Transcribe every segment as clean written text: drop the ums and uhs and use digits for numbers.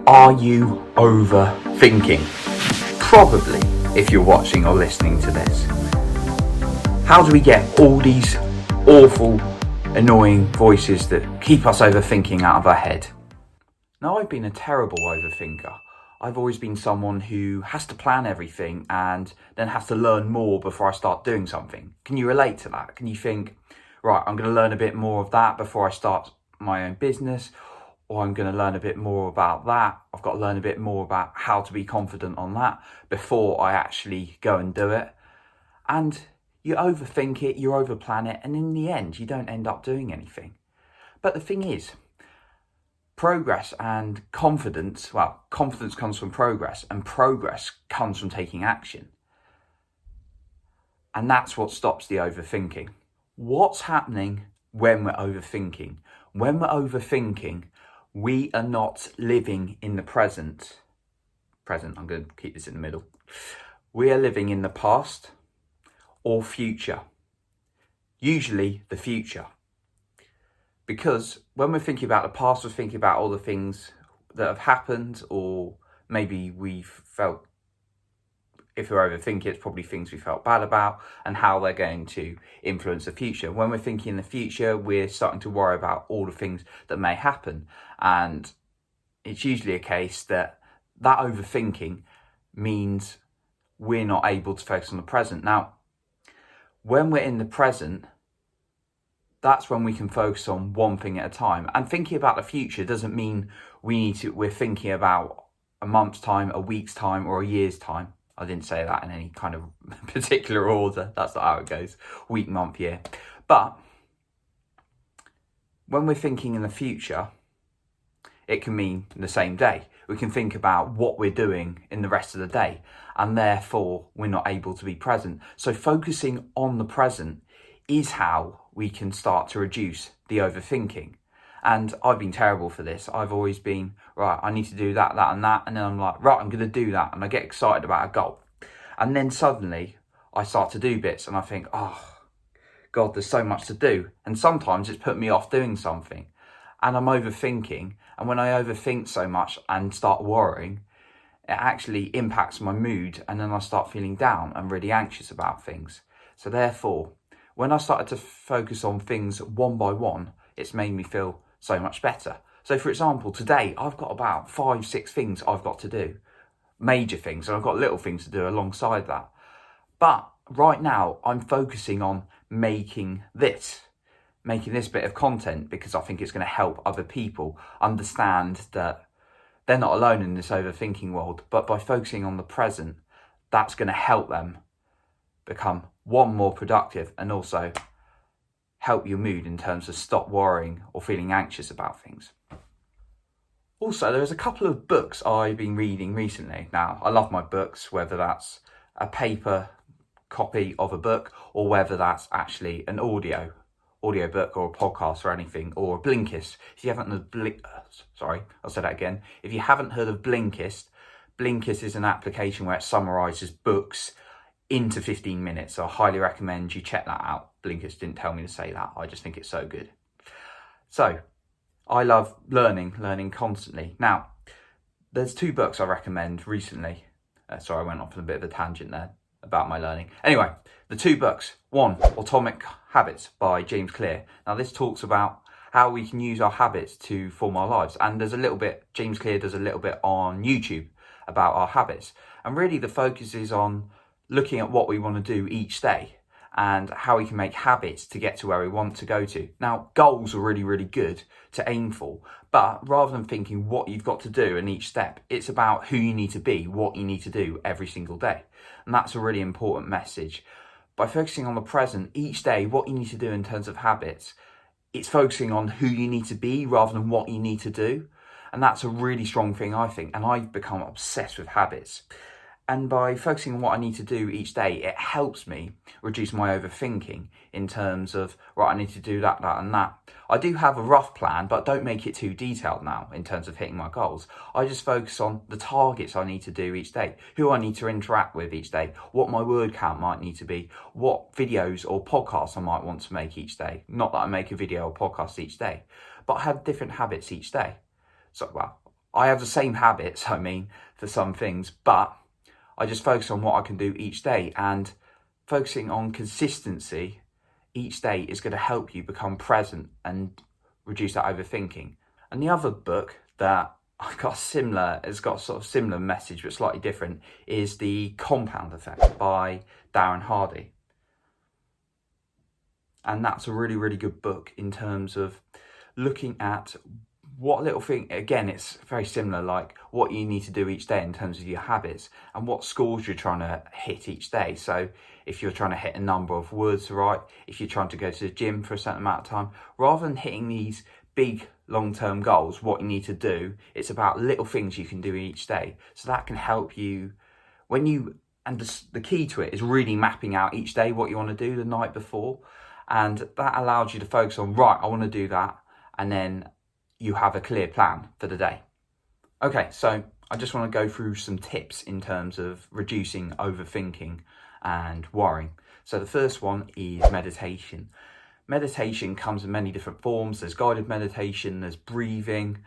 Are you overthinking? Probably, if you're watching or listening to this. How do we get all these awful, annoying voices that keep us overthinking out of our head? Now, I've been a terrible overthinker. I've always been someone who has to plan everything and then has to learn more before I start doing something. Can you relate to that? Can you think, right, I'm going to learn a bit more of that before I start my own business, or I'm going to learn a bit more about that. I've got to learn a bit more about how to be confident on that before I actually go and do it. And you overthink it, you overplan it, and in the end, you don't end up doing anything. But the thing is, progress and confidence comes from progress, and progress comes from taking action. And that's what stops the overthinking. What's happening when we're overthinking? When we're overthinking, we are not living in the present. I'm going to keep this in the middle. We are living in the past or future. Usually the future. Because when we're thinking about the past, we're thinking about all the things that have happened, or maybe we've felt, if we're overthinking, it's probably things we felt bad about and how they're going to influence the future. When we're thinking in the future, we're starting to worry about all the things that may happen. And it's usually a case that overthinking means we're not able to focus on the present. Now, when we're in the present, that's when we can focus on one thing at a time. And thinking about the future doesn't mean we're thinking about a month's time, a week's time, or a year's time. I didn't say that in any kind of particular order. That's not how it goes. Week, month, year. But when we're thinking in the future, it can mean the same day. We can think about what we're doing in the rest of the day, and therefore we're not able to be present. So focusing on the present is how we can start to reduce the overthinking. And I've been terrible for this. I've always been, right, I need to do that, and that. And then I'm like, right, I'm going to do that. And I get excited about a goal. And then suddenly I start to do bits and I think, oh, God, there's so much to do. And sometimes it's put me off doing something. And I'm overthinking. And when I overthink so much and start worrying, it actually impacts my mood. And then I start feeling down and really anxious about things. So therefore, when I started to focus on things one by one, it's made me feel so much better. So for example, today I've got about 5-6 things I've got to do, major things, and I've got little things to do alongside that. But right now I'm focusing on making this bit of content because I think it's going to help other people understand that they're not alone in this overthinking world. But by focusing on the present, that's going to help them become more productive, and also help your mood in terms of stop worrying or feeling anxious about things. Also, there's a couple of books I've been reading recently. Now, I love my books, whether that's a paper copy of a book or whether that's actually an audio book or a podcast or anything, or a Blinkist. If you haven't heard If you haven't heard of Blinkist is an application where it summarizes books into 15 minutes. So I highly recommend you check that out. Blinkist didn't tell me to say that. I just think it's so good. So I love learning constantly. Now, there's 2 books I recommend recently. Sorry, I went off on a bit of a tangent there about my learning. Anyway, the 2 books. One, Atomic Habits by James Clear. Now, this talks about how we can use our habits to form our lives. And James Clear does a little bit on YouTube about our habits. And really the focus is on looking at what we want to do each day and how we can make habits to get to where we want to go to. Now, goals are really, really good to aim for, but rather than thinking what you've got to do in each step, it's about who you need to be, what you need to do every single day. And that's a really important message. By focusing on the present each day, what you need to do in terms of habits, it's focusing on who you need to be rather than what you need to do. And that's a really strong thing, I think. And I've become obsessed with habits. And by focusing on what I need to do each day, it helps me reduce my overthinking in terms of, right, I need to do that, and that. I do have a rough plan, but don't make it too detailed now in terms of hitting my goals. I just focus on the targets I need to do each day, who I need to interact with each day, what my word count might need to be, what videos or podcasts I might want to make each day. Not that I make a video or podcast each day, but I have different habits each day. So, I have the same habits, for some things, but I just focus on what I can do each day, and focusing on consistency each day is going to help you become present and reduce that overthinking. And the other book that I've got it's got a sort of similar message but slightly different, is The Compound Effect by Darren Hardy. And that's a really, really good book in terms of looking at what little thing, again, it's very similar, like what you need to do each day in terms of your habits and what scores you're trying to hit each day. So if you're trying to hit a number of words, right, if you're trying to go to the gym for a certain amount of time, rather than hitting these big long-term goals, what you need to do, it's about little things you can do each day. So that can help you and the key to it is really mapping out each day what you want to do the night before. And that allows you to focus on, right, I want to do that. And then you have a clear plan for the day. Okay, so I just want to go through some tips in terms of reducing overthinking and worrying. So the first one is meditation. Meditation comes in many different forms. There's guided meditation, there's breathing.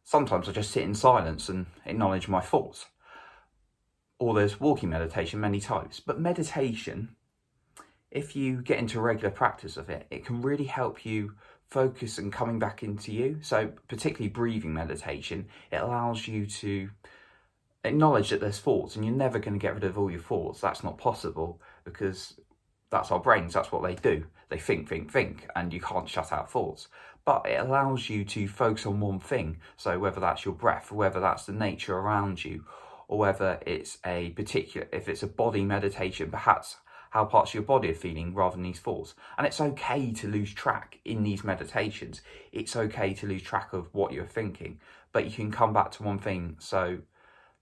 Sometimes I just sit in silence and acknowledge my thoughts. Or there's walking meditation, many types. But meditation, if you get into regular practice of it, it can really help you focus and coming back into you. So particularly breathing meditation, it allows you to acknowledge that there's thoughts, and you're never going to get rid of all your thoughts. That's not possible, because that's our brains. That's what they do. They think, and you can't shut out thoughts. But it allows you to focus on one thing. So whether that's your breath, whether that's the nature around you, or whether it's if it's a body meditation, perhaps how parts of your body are feeling rather than these thoughts. And it's okay to lose track in these meditations. It's okay to lose track of what you're thinking, but you can come back to one thing. So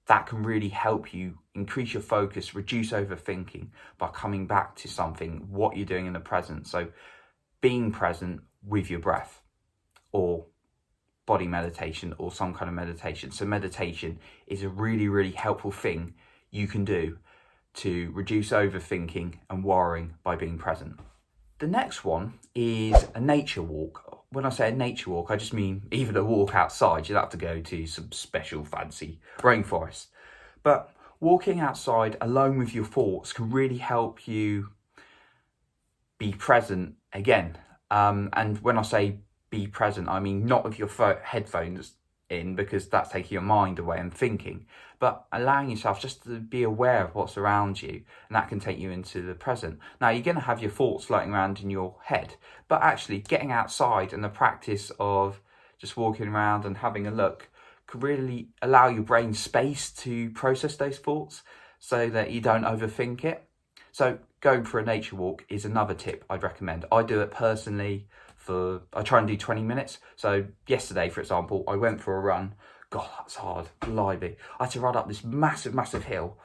that can really help you increase your focus, reduce overthinking by coming back to something, what you're doing in the present. So being present with your breath, or body meditation, or some kind of meditation. So meditation is a really, really helpful thing you can do to reduce overthinking and worrying by being present. The next one is a nature walk. When I say a nature walk, I just mean even a walk outside. You'll have to go to some special fancy rainforest. But walking outside alone with your thoughts can really help you be present again. And when I say be present, I mean not with your headphones in, because that's taking your mind away and thinking, but allowing yourself just to be aware of what's around you, and that can take you into the present. Now, you're going to have your thoughts floating around in your head, but actually getting outside and the practice of just walking around and having a look could really allow your brain space to process those thoughts so that you don't overthink it. So going for a nature walk is another tip I'd recommend. I do it personally. I try and do 20 minutes. So yesterday, for example, I went for a run. God, that's hard. Blimey. I had to run up this massive hill.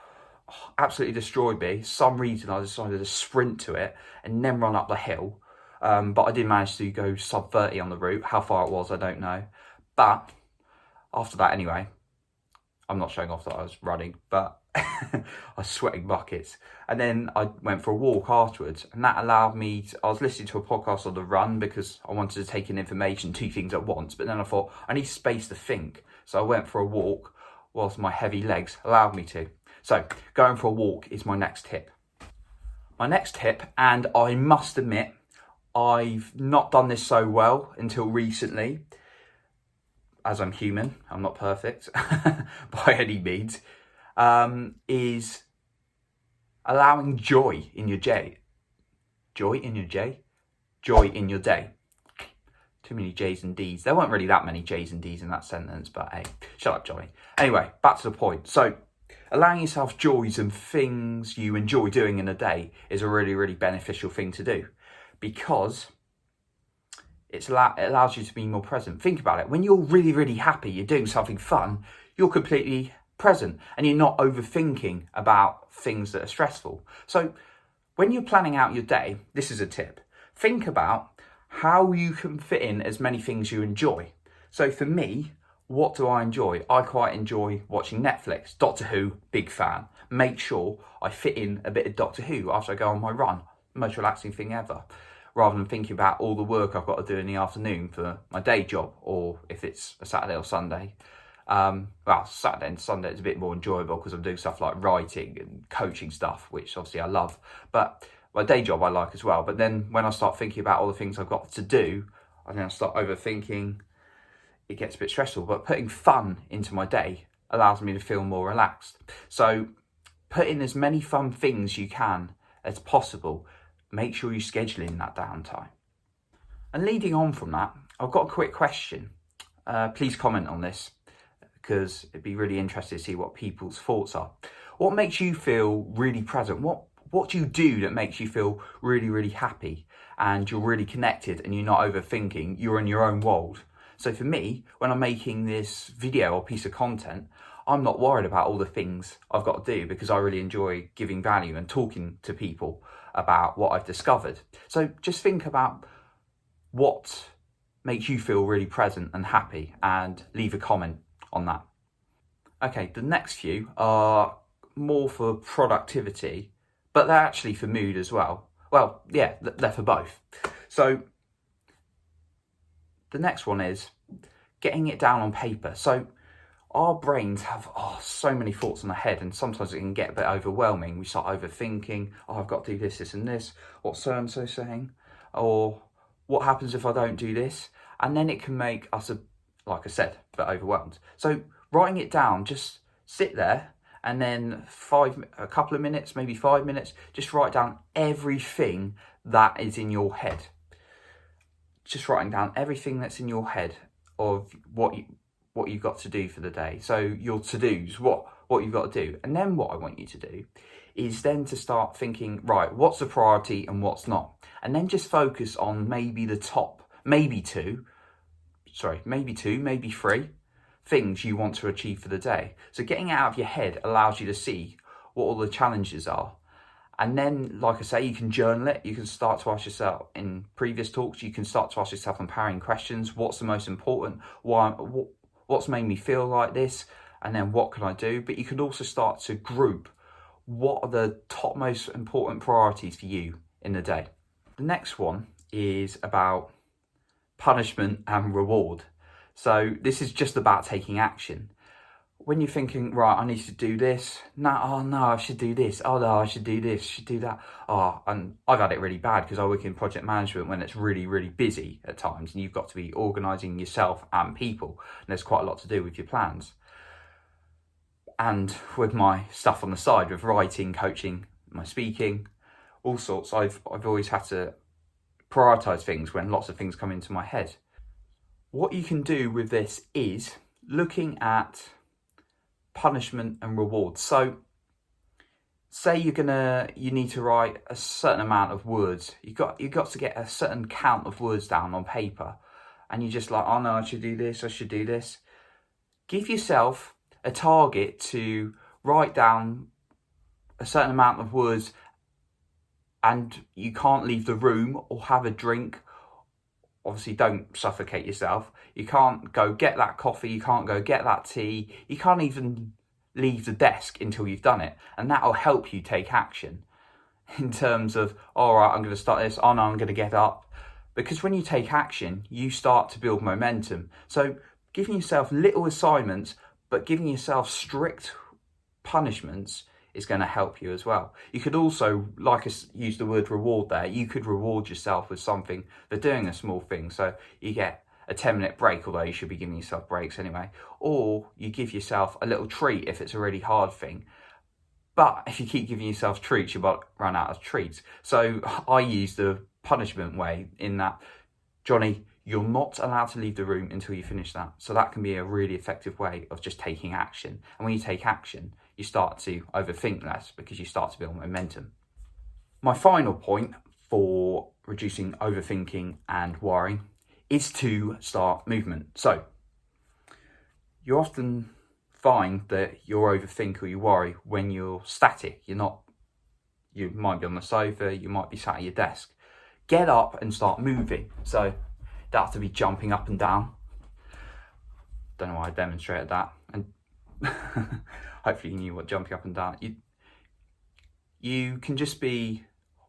Oh, absolutely destroyed me. For some reason, I decided to sprint to it and then run up the hill. But I did manage to go sub 30 on the route. How far it was, I don't know. But after that, anyway, I'm not showing off that I was running, but I was sweating buckets. And then I went for a walk afterwards, and that allowed me I was listening to a podcast on the run because I wanted to take in information, two things at once. But then I thought, I need space to think. So I went for a walk whilst my heavy legs allowed me to. So going for a walk is my next tip. My next tip, and I must admit, I've not done this so well until recently, as I'm human, I'm not perfect by any means, is allowing joy in your day. Joy in your day? Joy in your day. Too many J's and D's. There weren't really that many J's and D's in that sentence, but hey, shut up, Johnny. Anyway, back to the point. So allowing yourself joys and things you enjoy doing in a day is a really, really beneficial thing to do, because it allows you to be more present. Think about it. When you're really, really happy, you're doing something fun, you're completely present and you're not overthinking about things that are stressful. So when you're planning out your day, this is a tip. Think about how you can fit in as many things you enjoy. So for me, what do I enjoy? I quite enjoy watching Netflix. Doctor Who, big fan. Make sure I fit in a bit of Doctor Who after I go on my run. Most relaxing thing ever. Rather than thinking about all the work I've got to do in the afternoon for my day job, or if it's a Saturday or Sunday. Well, Saturday and Sunday is a bit more enjoyable because I'm doing stuff like writing and coaching stuff, which obviously I love. But my day job I like as well. But then when I start thinking about all the things I've got to do, and then I start overthinking, it gets a bit stressful. But putting fun into my day allows me to feel more relaxed. So put in as many fun things you can as possible. Make sure you schedule in that downtime. And leading on from that, I've got a quick question. Please comment on this, because it'd be really interesting to see what people's thoughts are. What makes you feel really present? What do you do that makes you feel really, really happy and you're really connected and you're not overthinking, you're in your own world? So for me, when I'm making this video or piece of content, I'm not worried about all the things I've got to do because I really enjoy giving value and talking to people about what I've discovered. So just think about what makes you feel really present and happy and leave a comment on that. Okay, the next few are more for productivity, but they're actually for mood as well. Well, yeah, they're for both. So the next one is getting it down on paper. So our brains have so many thoughts in our head, and sometimes it can get a bit overwhelming. We start overthinking, I've got to do this, this and this, what's so-and-so saying, or what happens if I don't do this? And then it can make us, like I said, a bit overwhelmed. So writing it down, just sit there and then a couple of minutes, maybe 5 minutes, just write down everything that is in your head. Just writing down everything that's in your head of what you've got to do for the day. So your to-dos, what you've got to do. And then what I want you to do is then to start thinking, right, what's a priority and what's not? And then just focus on maybe the top, maybe two, maybe three things you want to achieve for the day. So getting out of your head allows you to see what all the challenges are. And then, like I say, you can journal it. You can start to ask yourself, in previous talks, you can start to ask yourself empowering questions. What's the most important? What's made me feel like this? And then what can I do? But you can also start to group what are the top most important priorities for you in the day. The next one is about punishment and reward. So this is just about taking action. When you're thinking, right, I need to do this. No, I should do this. Oh no, I should do this, should do that. And I've had it really bad because I work in project management when it's really, really busy at times and you've got to be organising yourself and people. And there's quite a lot to do with your plans. And with my stuff on the side, with writing, coaching, my speaking, all sorts, I've always had to prioritise things when lots of things come into my head. What you can do with this is looking at punishment and reward. So say you need to write a certain amount of words. You got to get a certain count of words down on paper, and you're just like, oh no, I should do this. Give yourself a target to write down a certain amount of words, and you can't leave the room or have a drink. Obviously, don't suffocate yourself. You can't go get that coffee. You can't go get that tea. You can't even leave the desk until you've done it. And that'll help you take action in terms of, all right, I'm going to start this. Oh no, I'm going to get up. Because when you take action, you start to build momentum. So giving yourself little assignments, but giving yourself strict punishments is going to help you as well. You could also, like I used the word reward there, you could reward yourself with something for doing a small thing. So you get a 10-minute break, although you should be giving yourself breaks anyway. Or you give yourself a little treat if it's a really hard thing. But if you keep giving yourself treats, you might run out of treats. So I use the punishment way in that, Johnny, you're not allowed to leave the room until you finish that. So that can be a really effective way of just taking action. And when you take action, you start to overthink less because you start to build momentum. My final point for reducing overthinking and worrying is to start movement. So you often find that you overthink or you worry when you're static. You might be on the sofa, you might be sat at your desk. Get up and start moving. So you don't have to be jumping up and down. Don't know why I demonstrated that. And hopefully you knew what jumping up and down. You can just be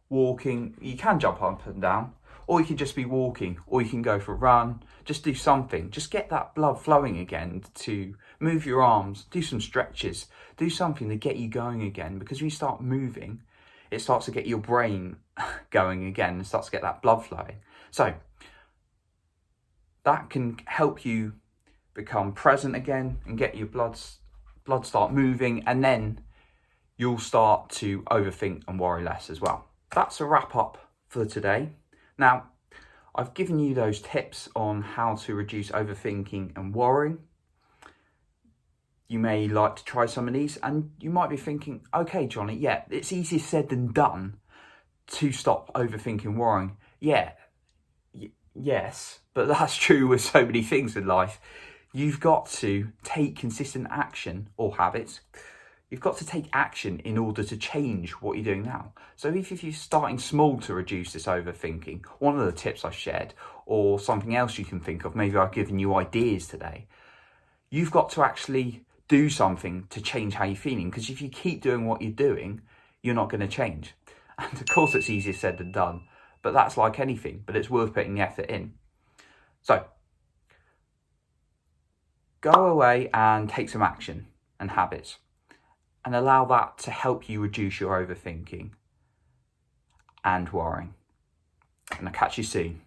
walking. You can jump up and down, Or you can just be walking, or you can go for a run. Just do something. Just get that blood flowing again, to move your arms, do some stretches, do something to get you going again. Because when you start moving, it starts to get your brain going again and starts to get that blood flowing. So that can help you become present again and get your blood start moving, and then you'll start to overthink and worry less as well. That's a wrap up for today. Now, I've given you those tips on how to reduce overthinking and worrying. You may like to try some of these, and you might be thinking, okay, Johnny, yeah, it's easier said than done to stop overthinking and worrying. Yes, but that's true with so many things in life. You've got to take consistent action or habits. You've got to take action in order to change what you're doing now. So if you're starting small to reduce this overthinking, one of the tips I've shared, or something else you can think of, maybe I've given you ideas today, you've got to actually do something to change how you're feeling. Because if you keep doing what you're doing, you're not going to change. And of course it's easier said than done, but that's like anything, but it's worth putting the effort in. So go away and take some action and habits, and allow that to help you reduce your overthinking and worrying. And I'll catch you soon.